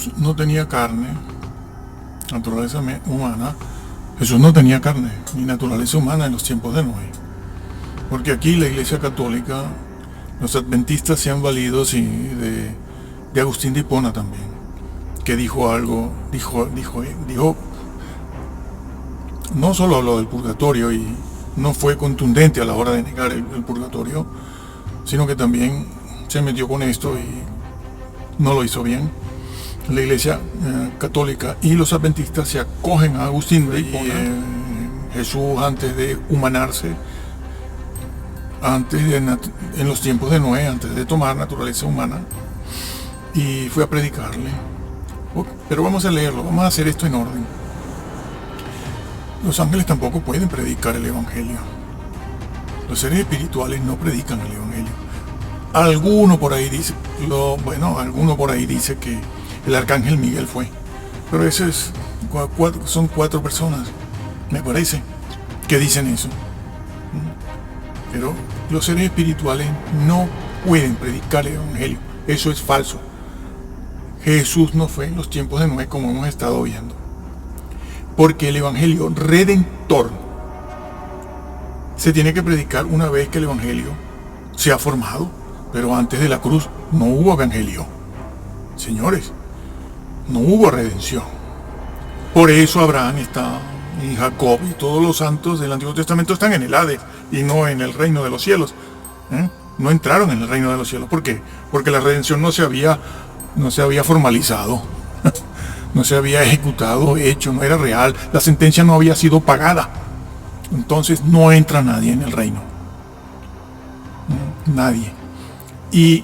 Jesús no tenía carne, naturaleza humana. Jesús no tenía carne ni naturaleza humana en los tiempos de Noé. Porque aquí la Iglesia Católica, los adventistas se han valido de Agustín de Hipona también, que dijo algo, dijo, no solo habló del purgatorio y no fue contundente a la hora de negar el purgatorio, sino que también se metió con esto y no lo hizo bien. La Iglesia Católica y los adventistas se acogen a Agustín de Hipona. Jesús, antes de humanarse, en los tiempos de Noé, antes de tomar naturaleza humana, y fue a predicarle. Pero vamos a leerlo, vamos a hacer esto en orden. Los ángeles tampoco pueden predicar el Evangelio. Los seres espirituales no predican el Evangelio. Alguno por ahí dice que el arcángel Miguel fue, pero son 4 personas, me parece, que dicen eso. Pero los seres espirituales no pueden predicar el Evangelio. Eso es falso. Jesús no fue en los tiempos de Noé, como hemos estado viendo. Porque el Evangelio redentor se tiene que predicar una vez que el Evangelio se ha formado. Pero antes de la cruz no hubo Evangelio. Señores, no hubo redención. Por eso Abraham está, y Jacob y todos los santos del Antiguo Testamento están en el Hades y no en el reino de los cielos. No entraron en el reino de los cielos. ¿Por qué? Porque la redención no se había formalizado, no se había ejecutado, hecho, no era real, la sentencia no había sido pagada. Entonces no entra nadie en el reino. Nadie. Y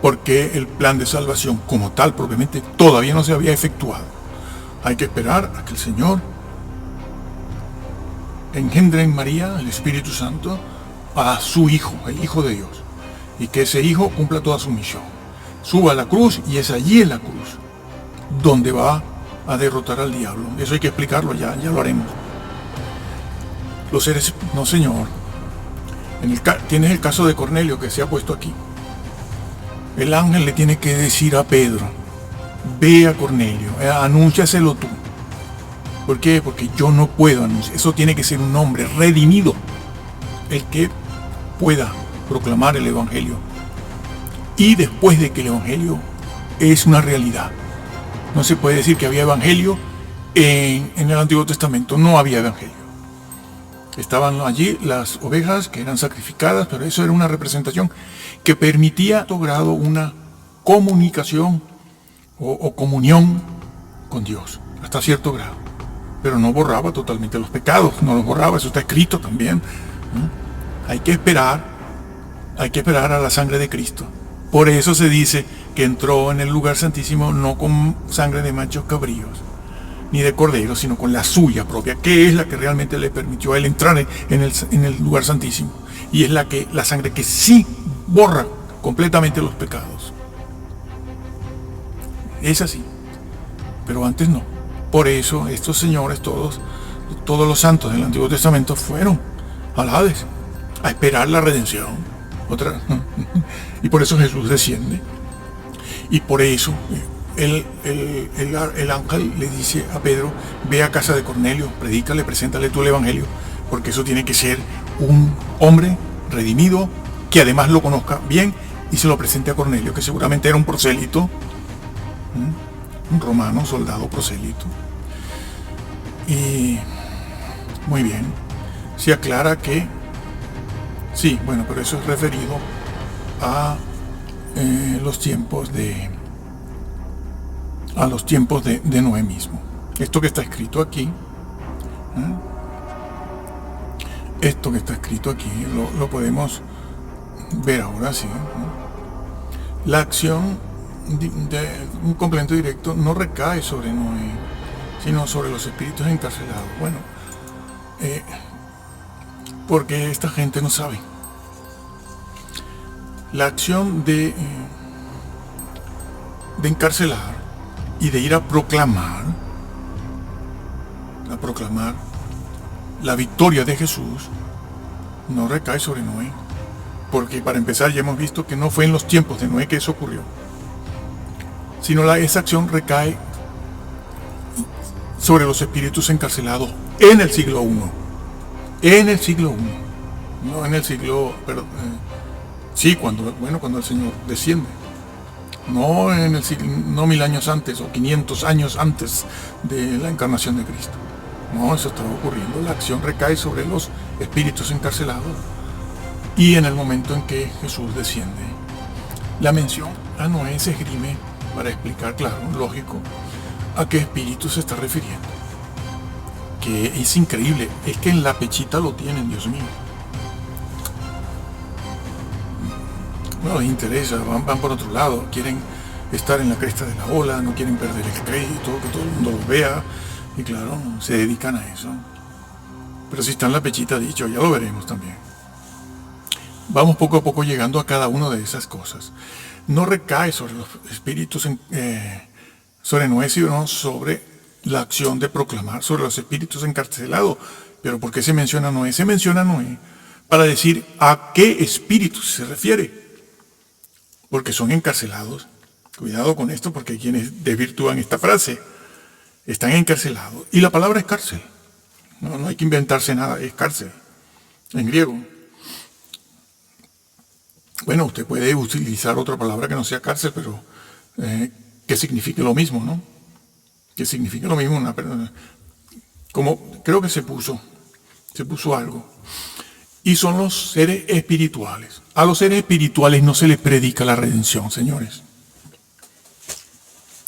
porque el plan de salvación como tal propiamente todavía no se había efectuado. Hay que esperar a que el Señor engendre en María el Espíritu Santo a su Hijo, el Hijo de Dios, y que ese Hijo cumpla toda su misión. Suba a la cruz y es allí en la cruz donde va a derrotar al diablo. Eso hay que explicarlo, ya lo haremos. Los seres, no señor. Tienes el caso de Cornelio que se ha puesto aquí. El ángel le tiene que decir a Pedro: ve a Cornelio, anúnciaselo tú. ¿Por qué? Porque yo no puedo anunciar. Eso tiene que ser un hombre redimido, el que pueda proclamar el Evangelio. Y después de que el Evangelio es una realidad. No se puede decir que había Evangelio en el Antiguo Testamento. No había Evangelio. Estaban allí las ovejas que eran sacrificadas, pero eso era una representación que permitía a todo grado una comunicación o comunión con Dios, hasta cierto grado. Pero no borraba totalmente los pecados, no los borraba, eso está escrito también. Hay que esperar a la sangre de Cristo. Por eso se dice que entró en el lugar santísimo no con sangre de machos cabríos, ni de corderos, sino con la suya propia, que es la que realmente le permitió a él entrar en el lugar santísimo. Y es la sangre que sí borra completamente los pecados. Es así. Pero antes no. Por eso estos señores, todos los santos del Antiguo Testamento fueron al Hades a esperar la redención. Y por eso Jesús desciende. Y por eso el ángel le dice a Pedro: ve a casa de Cornelio, predícale, preséntale tú el Evangelio, porque eso tiene que ser un hombre redimido, que además lo conozca bien y se lo presente a Cornelio, que seguramente era un prosélito, un romano, soldado prosélito. Y muy bien, se aclara que sí, bueno, pero eso es referido a los tiempos de Noé mismo. Esto que está escrito aquí, lo podemos ver ahora, sí. La acción de un complemento directo no recae sobre Noé, sino sobre los espíritus encarcelados. Bueno, porque esta gente no sabe. La acción de encarcelar y de ir a proclamar la victoria de Jesús no recae sobre Noé, porque para empezar ya hemos visto que no fue en los tiempos de Noé que eso ocurrió. sino esa acción recae sobre los espíritus encarcelados en el siglo I. En el siglo I. No en el siglo... sí, cuando el Señor desciende. No en el siglo, no 1000 años antes o 500 años antes de la encarnación de Cristo. No, eso estaba ocurriendo. La acción recae sobre los espíritus encarcelados y en el momento en que Jesús desciende. La mención a Noé se esgrime para explicar, claro, lógico, a qué espíritu se está refiriendo. Que es increíble, es que en la pechita lo tienen, Dios mío. No les interesa, van por otro lado, quieren estar en la cresta de la ola, no quieren perder el crédito, que todo el mundo los vea, y claro, se dedican a eso. Pero si está en la pechita dicho, ya lo veremos también. Vamos poco a poco llegando a cada una de esas cosas. No recae sobre los espíritus, sobre Noé, sino sobre la acción de proclamar, sobre los espíritus encarcelados. Pero ¿por qué se menciona a Noé? Se menciona a Noé para decir a qué espíritu se refiere. Porque son encarcelados. Cuidado con esto, porque hay quienes desvirtúan esta frase. Están encarcelados. Y la palabra es cárcel. No hay que inventarse nada, es cárcel. En griego. Bueno, usted puede utilizar otra palabra que no sea cárcel, pero que signifique lo mismo, ¿no? Que signifique lo mismo. Como creo que se puso algo. Y son los seres espirituales. A los seres espirituales no se les predica la redención, señores.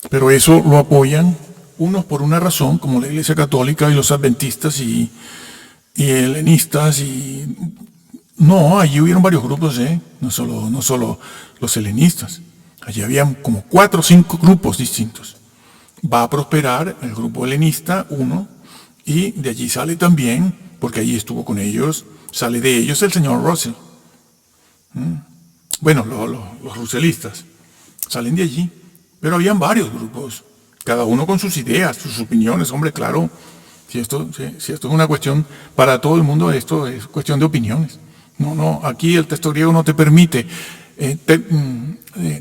Pero eso lo apoyan unos por una razón, como la Iglesia Católica y los adventistas y helenistas. No, allí hubieron varios grupos, no solo los helenistas. Allí habían como 4 o 5 grupos distintos. Va a prosperar el grupo helenista, uno, y de allí sale también, porque allí estuvo con ellos, sale de ellos el señor Russell. Bueno, los russellistas salen de allí, pero habían varios grupos, cada uno con sus ideas, sus opiniones. Hombre, claro, si esto es una cuestión para todo el mundo, esto es cuestión de opiniones. No, aquí el texto griego no te permite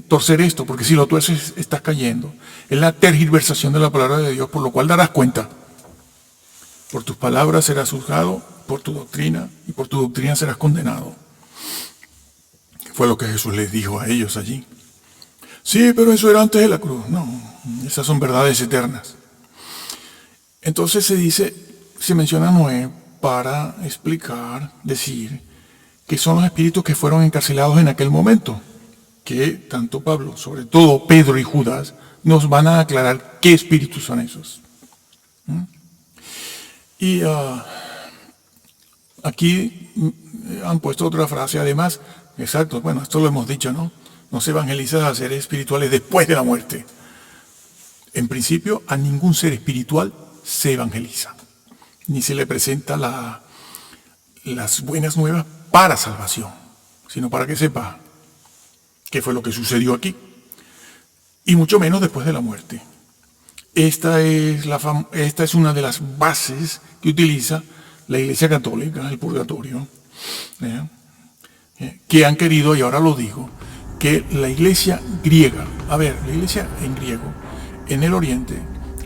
torcer esto, porque si lo tuerces estás cayendo. Es la tergiversación de la palabra de Dios, por lo cual darás cuenta. Por tus palabras serás juzgado, por tu doctrina, y por tu doctrina serás condenado. Fue lo que Jesús les dijo a ellos allí. Sí, pero eso era antes de la cruz. No, esas son verdades eternas. Entonces se menciona a Noé para explicar, decir, que son los espíritus que fueron encarcelados en aquel momento. Que tanto Pablo, sobre todo Pedro y Judas, nos van a aclarar qué espíritus son esos. Y aquí han puesto otra frase, además, exacto, bueno, esto lo hemos dicho, ¿no? No se evangeliza a seres espirituales después de la muerte. En principio, a ningún ser espiritual se evangeliza, ni se le presenta las buenas nuevas para salvación, sino para que sepa qué fue lo que sucedió aquí, y mucho menos después de la muerte. Esta es una de las bases que utiliza la Iglesia Católica, el purgatorio, que han querido, y ahora lo digo, que la Iglesia griega, la Iglesia en griego, en el Oriente,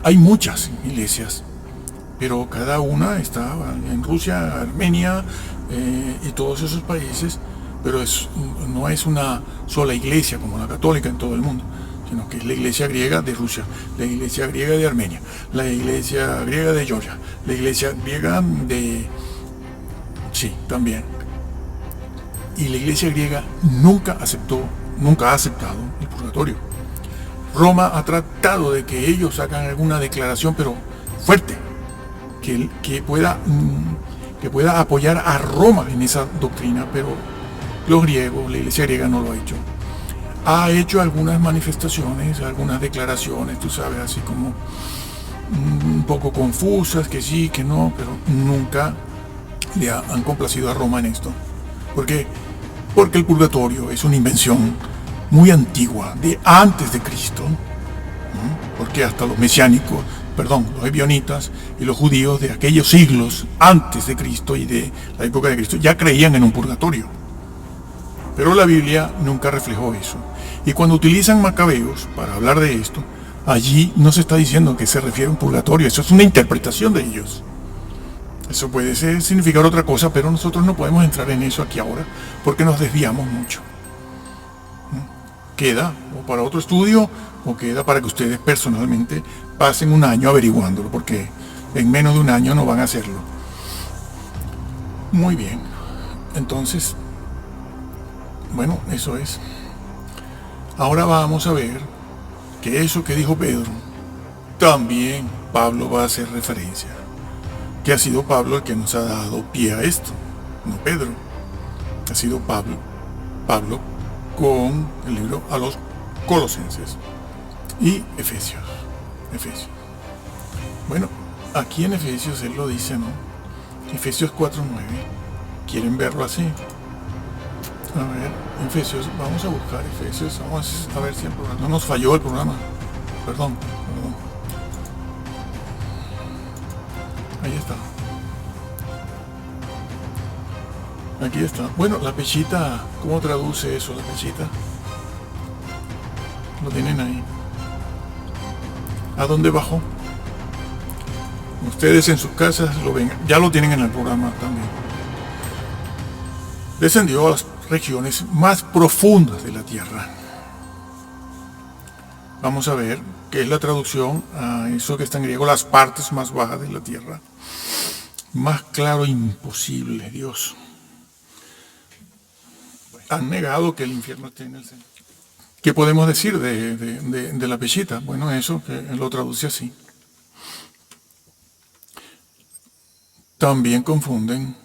hay muchas iglesias, pero cada una está en Rusia, Armenia y todos esos países, pero no es una sola iglesia como la católica en todo el mundo, sino que es la iglesia griega de Rusia, la iglesia griega de Armenia, la iglesia griega de Georgia, la iglesia griega de... Sí, también. Y la iglesia griega nunca ha aceptado el purgatorio. Roma ha tratado de que ellos hagan alguna declaración, pero fuerte, que pueda apoyar a Roma en esa doctrina, pero los griegos, la iglesia griega no lo ha hecho. Ha hecho algunas manifestaciones, algunas declaraciones, tú sabes, así como un poco confusas, que sí, que no, pero nunca le han complacido a Roma en esto. ¿Por qué? Porque el purgatorio es una invención muy antigua, de antes de Cristo, porque hasta los los ebionitas y los judíos de aquellos siglos antes de Cristo y de la época de Cristo ya creían en un purgatorio. Pero la Biblia nunca reflejó eso. Y cuando utilizan Macabeos para hablar de esto, allí no se está diciendo que se refiere a un purgatorio, eso es una interpretación de ellos. Eso puede significar otra cosa, pero nosotros no podemos entrar en eso aquí ahora, porque nos desviamos mucho. Queda o para otro estudio, o queda para que ustedes personalmente pasen un año averiguándolo, porque en menos de un año no van a hacerlo. Muy bien, entonces, bueno, eso es. Ahora vamos a ver que eso que dijo Pedro, también Pablo va a hacer referencia. Que ha sido Pablo el que nos ha dado pie a esto, no Pedro. Ha sido Pablo con el libro a los Colosenses y Efesios. Bueno, aquí en Efesios él lo dice, ¿no? Efesios 4:9. ¿Quieren verlo así? A ver, Efesios, vamos a buscar Efesios, vamos a ver si el programa, no nos falló el programa. Perdón. Ahí está. Aquí está. Bueno, la pechita, ¿cómo traduce eso la pechita? Lo tienen ahí. ¿A dónde bajó? Ustedes en sus casas lo ven, ya lo tienen en el programa también. Descendió a las regiones más profundas de la tierra. Vamos a ver qué es la traducción a eso que está en griego, las partes más bajas de la tierra. Más claro imposible, Dios. Han negado que el infierno esté en el centro. ¿Qué podemos decir de la pechita? Bueno, eso, que lo traduce así. También confunden,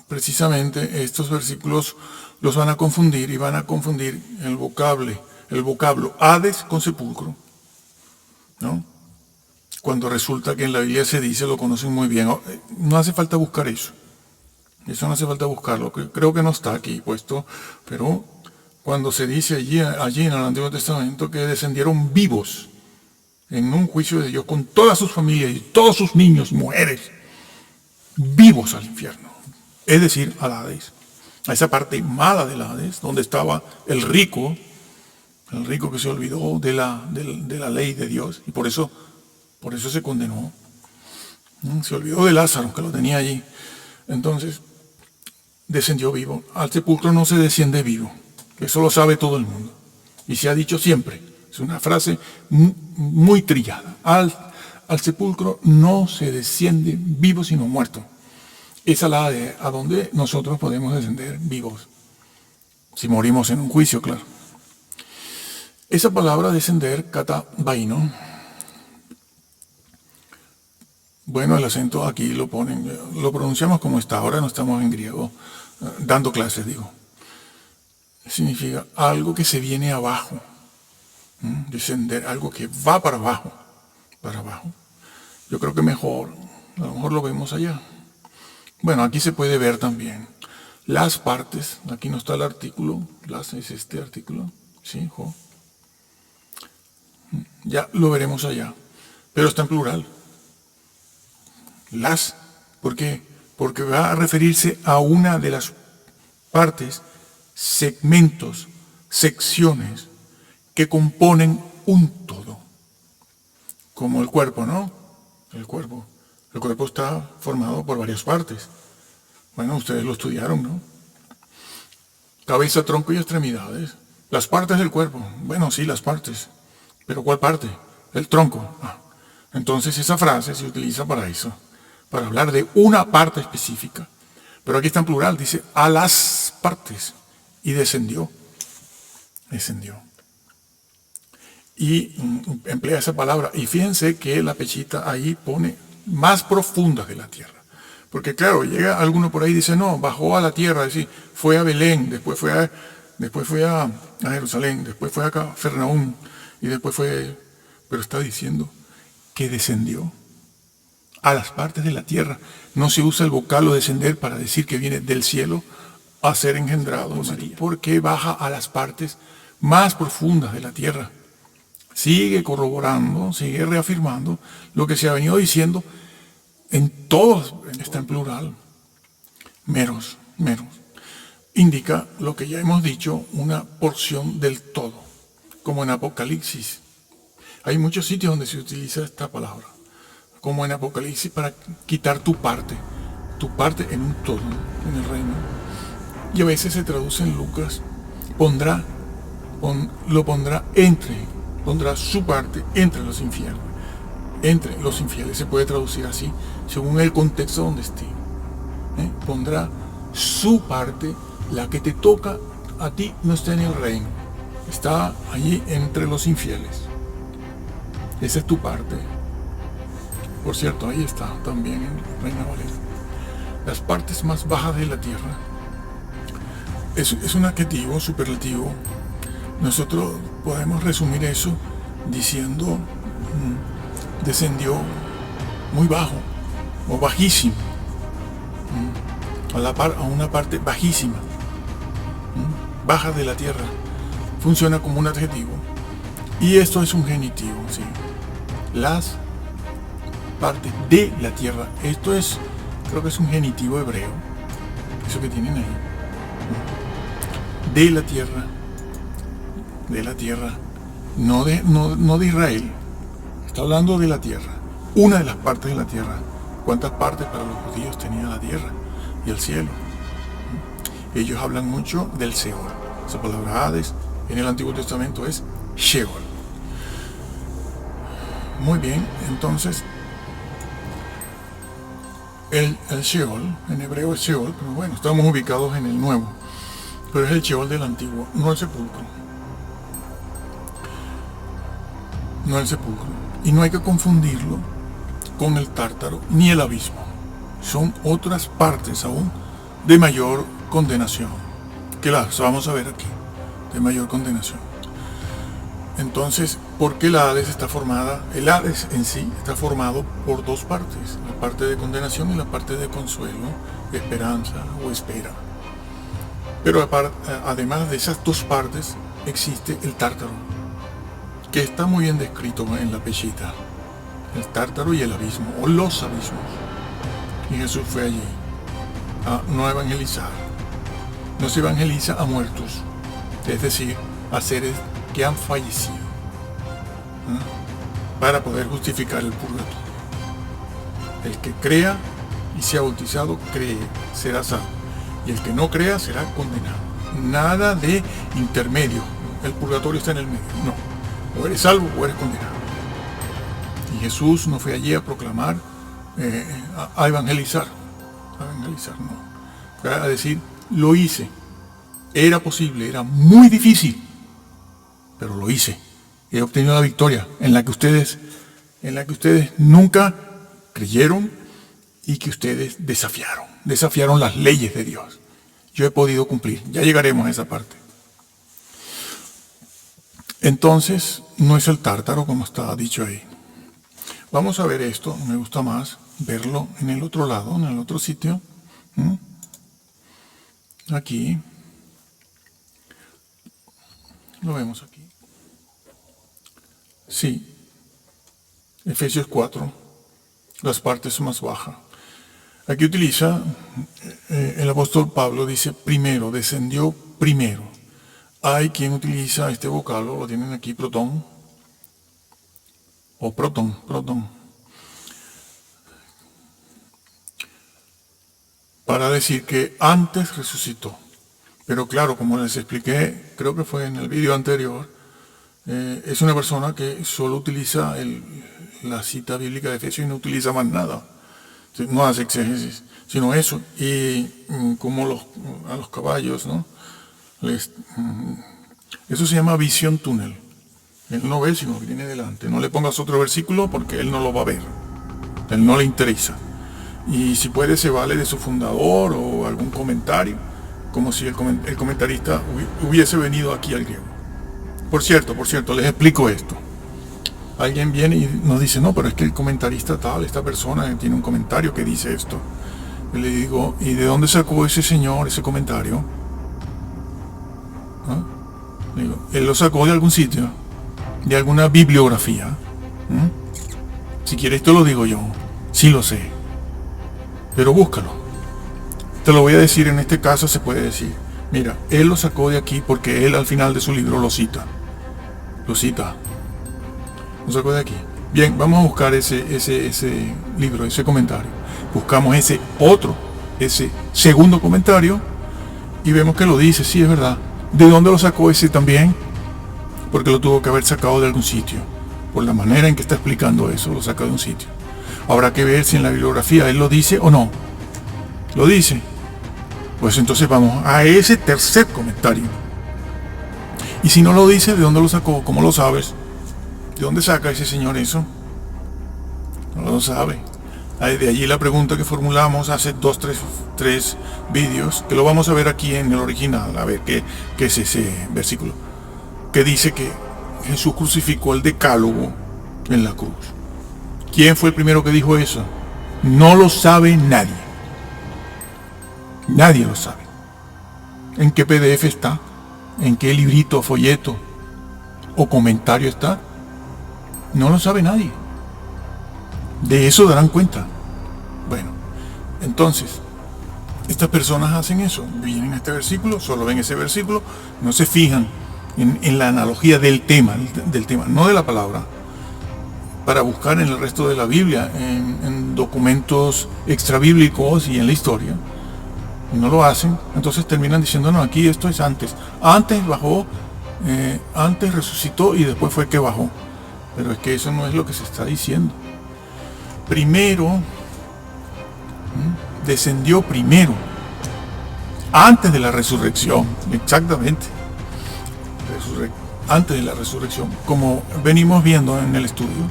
precisamente estos versículos los van a confundir y van a confundir el vocablo Hades con sepulcro, ¿no? Cuando resulta que en la Biblia se dice, lo conocen muy bien, no hace falta buscar eso. Eso no hace falta buscarlo, creo que no está aquí puesto, pero cuando se dice allí en el Antiguo Testamento que descendieron vivos en un juicio de Dios con todas sus familias y todos sus niños y mujeres, vivos al infierno, es decir, al Hades, a esa parte mala del Hades, donde estaba el rico que se olvidó de la ley de Dios, y por eso se condenó. Se olvidó de Lázaro, que lo tenía allí. Entonces, descendió vivo. Al sepulcro no se desciende vivo. Eso lo sabe todo el mundo. Y se ha dicho siempre. Es una frase muy trillada. Al sepulcro no se desciende vivo, sino muerto. Esa es a donde nosotros podemos descender vivos. Si morimos en un juicio, claro. Esa palabra descender, katabaino, bueno, el acento aquí lo ponen, lo pronunciamos como está, ahora no estamos en griego, dando clases, digo. Significa algo que se viene abajo, descender, algo que va para abajo. Yo creo que mejor, a lo mejor lo vemos allá. Bueno, aquí se puede ver también las partes, aquí no está el artículo, las es este artículo, ¿sí? Jo. Ya lo veremos allá, pero está en plural. Las, ¿por qué? Porque va a referirse a una de las partes, segmentos, secciones que componen un todo. Como el cuerpo, ¿no? El cuerpo está formado por varias partes. Bueno, ustedes lo estudiaron, ¿no? Cabeza, tronco y extremidades. Las partes del cuerpo. Bueno, sí, las partes. ¿Pero cuál parte? El tronco. Entonces esa frase se utiliza para eso, para hablar de una parte específica. Pero aquí está en plural, dice a las partes. Y descendió. Y emplea esa palabra. Y fíjense que la pechita ahí pone más profundas de la tierra. Porque claro, llega alguno por ahí y dice, no, bajó a la tierra, es decir, fue a Belén, después fue a Jerusalén, después fue a Cafarnaúm, y después fue, pero está diciendo que descendió a las partes de la tierra. No se usa el vocablo descender para decir que viene del cielo a ser engendrado, porque baja a las partes más profundas de la tierra. Sigue corroborando, sigue reafirmando lo que se ha venido diciendo en todos, está en plural, meros. Indica lo que ya hemos dicho, una porción del todo. como en Apocalipsis. Hay muchos sitios donde se utiliza esta palabra, como en Apocalipsis, para quitar tu parte en un todo, en el reino. Y a veces se traduce en Lucas, pondrá su parte entre los infiernos. Entre los infieles se puede traducir así, según el contexto donde esté. Pondrá su parte, la que te toca a ti no está en el reino, está allí entre los infieles. Esa es tu parte. Por cierto, ahí está también en Reina Valera. Las partes más bajas de la tierra es un adjetivo superlativo. Nosotros podemos resumir eso diciendo descendió muy bajo o bajísimo, a una parte bajísima, baja de la tierra. Funciona como un adjetivo y esto es un genitivo, ¿sí? Las partes de la tierra, creo que es un genitivo hebreo, eso que tienen ahí, de la tierra, no de Israel. Está hablando de la tierra, una de las partes de la tierra. ¿Cuántas partes para los judíos tenía la tierra y el cielo? Ellos hablan mucho del Seol. Esa palabra Hades en el Antiguo Testamento es Sheol. Muy bien, entonces el Sheol, en hebreo es Sheol, pero bueno, estamos ubicados en el Nuevo, pero es el Sheol del Antiguo, no el sepulcro. No el sepulcro. Y no hay que confundirlo con el Tártaro ni el abismo. Son otras partes aún de mayor condenación, que las vamos a ver aquí, de mayor condenación. Entonces, ¿por qué la Hades está formada? El Hades en sí está formado por dos partes, la parte de condenación y la parte de consuelo, esperanza o espera. Pero además de esas dos partes, existe el Tártaro, que está muy bien descrito en la Peshita. El Tártaro y el abismo, o los abismos. Y Jesús fue allí no a evangelizar. No se evangeliza a muertos, es decir, a seres que han fallecido, para poder justificar el purgatorio. El que crea y sea bautizado, será salvo. Y el que no crea será condenado. Nada de intermedio. El purgatorio está en el medio. No. O eres salvo o eres condenado. Y Jesús no fue allí a proclamar, a evangelizar. A evangelizar, no. Fue a decir, lo hice. Era posible, era muy difícil, pero lo hice. He obtenido la victoria en la que ustedes nunca creyeron y que ustedes desafiaron las leyes de Dios. Yo he podido cumplir. Ya llegaremos a esa parte. Entonces, no es el Tártaro como está dicho ahí. Vamos a ver esto. Me gusta más verlo en el otro lado, en el otro sitio. Aquí. Lo vemos aquí. Sí. Efesios 4. Las partes más bajas. Aquí utiliza, el apóstol Pablo dice primero, descendió primero. Hay quien utiliza este vocablo, lo tienen aquí, protón, o protón, para decir que antes resucitó. Pero claro, como les expliqué, creo que fue en el vídeo anterior, es una persona que solo utiliza la cita bíblica de Efesios y no utiliza más nada. No hace exégesis, sino eso. Y como a los caballos, ¿no? Eso se llama visión túnel. Él no ve sino que tiene delante. No le pongas otro versículo porque él no lo va a ver. Él no le interesa. Y si puede se vale de su fundador o algún comentario, como si el comentarista hubiese venido aquí al griego. Por cierto, les explico esto. Alguien viene y nos dice, no, pero es que el comentarista tal, esta persona tiene un comentario que dice esto. Y le digo, ¿y de dónde sacó ese señor ese comentario? Digo, él lo sacó de algún sitio, de alguna bibliografía. Si quieres te lo digo yo, sí lo sé. Pero búscalo. Te lo voy a decir, en este caso se puede decir, mira, él lo sacó de aquí porque él al final de su libro lo cita. Lo cita. Lo sacó de aquí. Bien, vamos a buscar ese libro, ese comentario. Buscamos ese segundo comentario y vemos que lo dice, sí, es verdad. ¿De dónde lo sacó ese también? Porque lo tuvo que haber sacado de algún sitio. Por la manera en que está explicando eso, lo saca de un sitio. Habrá que ver si en la bibliografía él lo dice o no. ¿Lo dice? Pues entonces vamos a ese tercer comentario. Y si no lo dice, ¿de dónde lo sacó? ¿Cómo lo sabes? ¿De dónde saca ese señor eso? No lo sabe. De allí la pregunta que formulamos hace 3 vídeos, que lo vamos a ver aquí en el original, a ver qué es ese versículo, que dice que Jesús crucificó el decálogo en la cruz. ¿Quién fue el primero que dijo eso? No lo sabe nadie. Nadie lo sabe. ¿En qué PDF está? ¿En qué librito, folleto o comentario está? No lo sabe nadie. De eso darán cuenta. Bueno, entonces, estas personas hacen eso. Vienen a este versículo, solo ven ese versículo, no se fijan en la analogía del tema, no de la palabra, para buscar en el resto de la Biblia, en documentos extrabíblicos y en la historia. Y no lo hacen, entonces terminan diciendo, no, aquí esto es antes. Antes bajó, antes resucitó y después fue que bajó. Pero es que eso no es lo que se está diciendo. Primero, descendió primero, antes de la resurrección, exactamente. Antes de la resurrección, como venimos viendo en el estudio,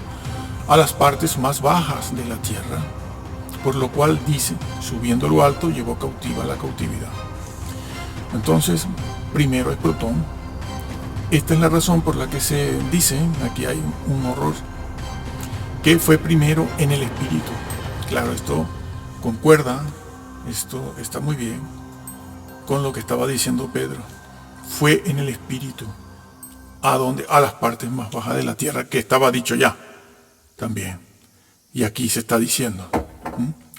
a las partes más bajas de la tierra, por lo cual dice, subiendo lo alto, llevó cautiva la cautividad. Entonces, primero es Plutón. Esta es la razón por la que se dice, aquí hay un horror, que fue primero en el espíritu. Claro, esto concuerda, esto está muy bien con lo que estaba diciendo Pedro. Fue en el espíritu, a las partes más bajas de la tierra, que estaba dicho ya también. Y aquí se está diciendo.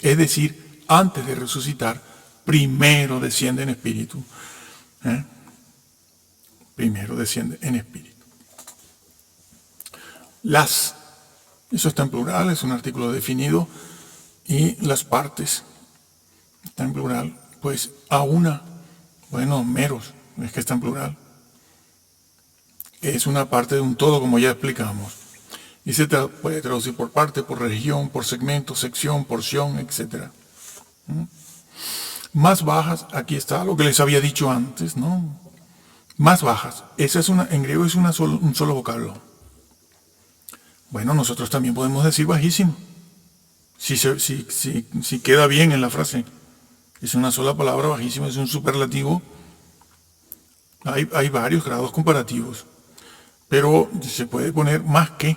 Es decir, antes de resucitar, primero desciende en espíritu. Primero desciende en espíritu. Eso está en plural, es un artículo definido, y las partes, está en plural, pues a una, meros, es que está en plural. Es una parte de un todo, como ya explicamos. Y se puede traducir por parte, por región, por segmento, sección, porción, etc. Más bajas, aquí está lo que les había dicho antes, ¿no? Más bajas. Esa es en griego es un solo vocablo. Bueno, nosotros también podemos decir bajísimo. Si queda bien en la frase. Es una sola palabra, bajísimo, es un superlativo. Hay varios grados comparativos. Pero se puede poner más que,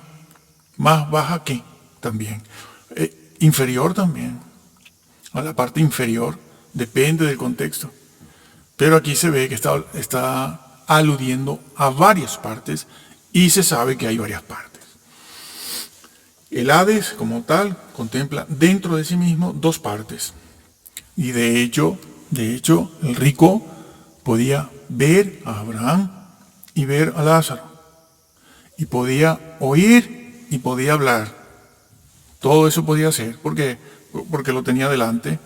más baja que también. Inferior también. A la parte inferior, depende del contexto. Pero aquí se ve que está aludiendo a varias partes y se sabe que hay varias partes. El Hades, como tal, contempla dentro de sí mismo 2 partes. Y de hecho, el rico podía ver a Abraham y ver a Lázaro. Y podía oír y podía hablar. Todo eso podía hacer porque lo tenía delante,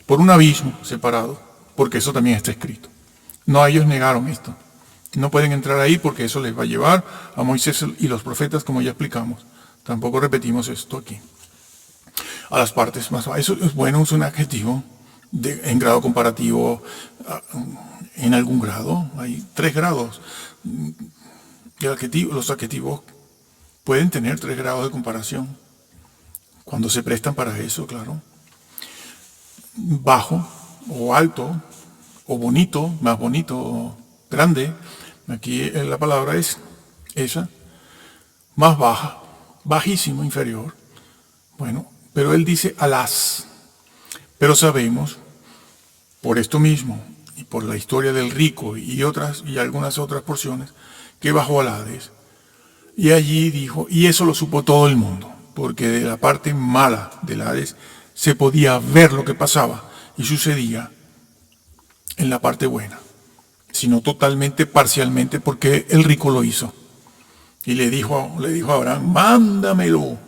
por un abismo separado, porque eso también está escrito. No, ellos negaron esto. No pueden entrar ahí porque eso les va a llevar a Moisés y los profetas, como ya explicamos. Tampoco repetimos esto aquí. A las partes más bajas. Eso es bueno, es un adjetivo en grado comparativo, en algún grado. Hay 3 grados. Los adjetivos pueden tener 3 grados de comparación. Cuando se prestan para eso, claro. Bajo o alto o bonito, más bonito o grande. Aquí la palabra es esa. Más baja, bajísimo, inferior. Bueno, pero él dice alas. Pero sabemos, por esto mismo y por la historia del rico y algunas otras porciones, que bajó al Hades. Y allí dijo, y eso lo supo todo el mundo, porque de la parte mala del Hades se podía ver lo que pasaba y sucedía en la parte buena, sino totalmente, parcialmente, porque el rico lo hizo. Y le dijo a Abraham, mándamelo.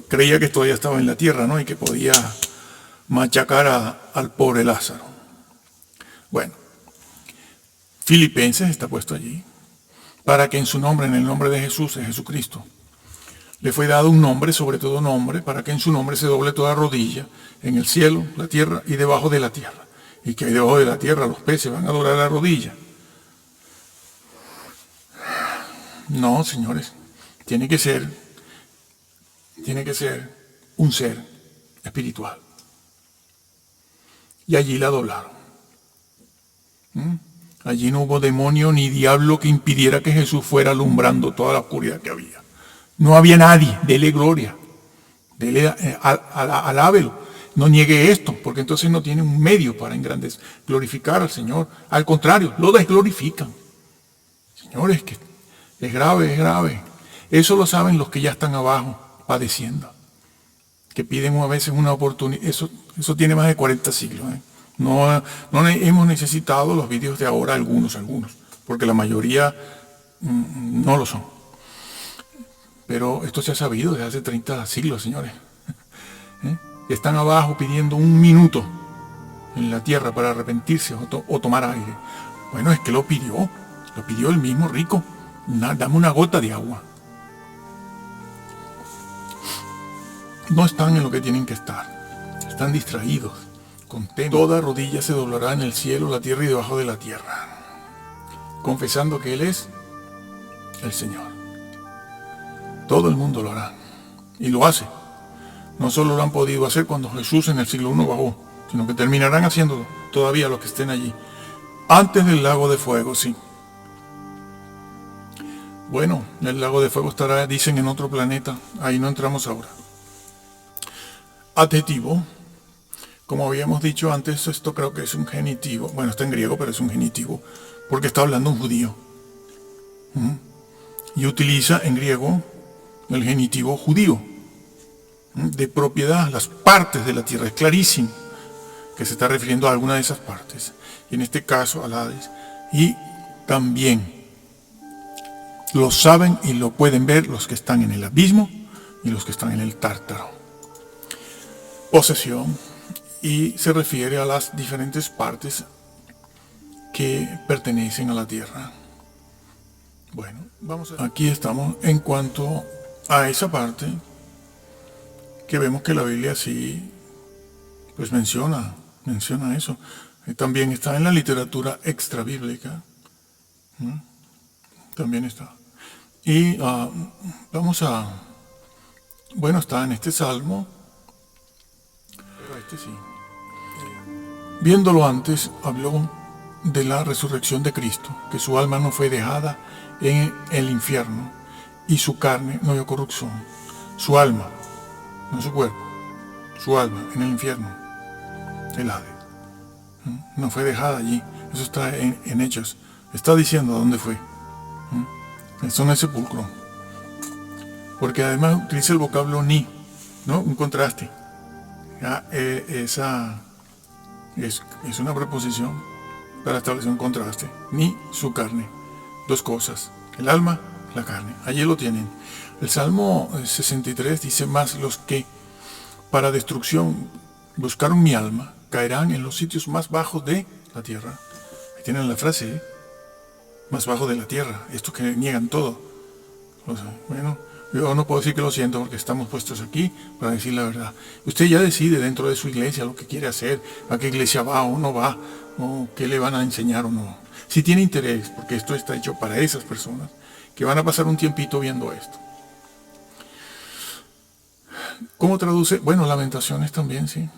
Creía que todavía estaba en la tierra, ¿no? Y que podía machacar al pobre Lázaro. Bueno, Filipenses está puesto allí, para que en su nombre, en el nombre de Jesús, de Jesucristo, le fue dado un nombre, sobre todo nombre, para que en su nombre se doble toda rodilla, en el cielo, la tierra y debajo de la tierra. Y que debajo de la tierra los peces van a doblar la rodilla. No, señores, tiene que ser un ser espiritual. Y allí la doblaron. Allí no hubo demonio ni diablo que impidiera que Jesús fuera alumbrando toda la oscuridad que había. No había nadie. Dele gloria. Alábelo. No niegue esto, porque entonces no tiene un medio para glorificar al Señor. Al contrario, lo desglorifican. Señores, que es grave, es grave. Eso lo saben los que ya están abajo, padeciendo. Que piden a veces una oportunidad. Eso tiene más de 40 siglos. No hemos necesitado los vídeos de ahora, algunos, porque la mayoría no lo son. Pero esto se ha sabido desde hace 30 siglos, señores. Están abajo pidiendo un minuto en la tierra para arrepentirse o tomar aire. Bueno, es que lo pidió el mismo rico. Dame una gota de agua. No están en lo que tienen que estar. Están distraídos. Toda rodilla se doblará en el cielo, la tierra y debajo de la tierra, confesando que Él es el Señor. Todo el mundo lo hará. Y lo hace. No solo lo han podido hacer cuando Jesús en el siglo I bajó, sino que terminarán haciéndolo todavía los que estén allí. Antes del lago de fuego, sí. Bueno, el lago de fuego estará, dicen, en otro planeta. Ahí no entramos ahora. Adjetivo. Como habíamos dicho antes, esto creo que es un genitivo. Bueno, está en griego, pero es un genitivo, porque está hablando un judío. Y utiliza en griego el genitivo judío, de propiedad, las partes de la tierra. Es clarísimo que se está refiriendo a alguna de esas partes. Y en este caso, al Hades. Y también lo saben y lo pueden ver los que están en el abismo y los que están en el tártaro. Posesión. Y se refiere a las diferentes partes que pertenecen a la tierra. Bueno, aquí estamos en cuanto a esa parte que vemos que la Biblia sí pues menciona eso. También está en la literatura extrabíblica. También está. Y está en este salmo, pero este sí. Viéndolo antes, habló de la resurrección de Cristo, que su alma no fue dejada en el infierno y su carne no vio corrupción. Su alma, no su cuerpo, su alma en el infierno, el Hades, no fue dejada allí. Eso está en Hechos. Está diciendo a dónde fue. Eso no es sepulcro. Porque además utiliza el vocablo ni, ¿no? Un contraste. Esa es una preposición para establecer un contraste. Ni su carne. Dos cosas. El alma, la carne. Allí lo tienen. El Salmo 63 dice: más los que para destrucción buscaron mi alma caerán en los sitios más bajos de la tierra. Ahí tienen la frase, más bajo de la tierra. Estos que niegan todo. Bueno, yo no puedo decir que lo siento porque estamos puestos aquí para decir la verdad. Usted ya decide dentro de su iglesia lo que quiere hacer, a qué iglesia va o no va, o qué le van a enseñar o no. Si tiene interés, porque esto está hecho para esas personas que van a pasar un tiempito viendo esto. ¿Cómo traduce? Bueno, Lamentaciones también, sí.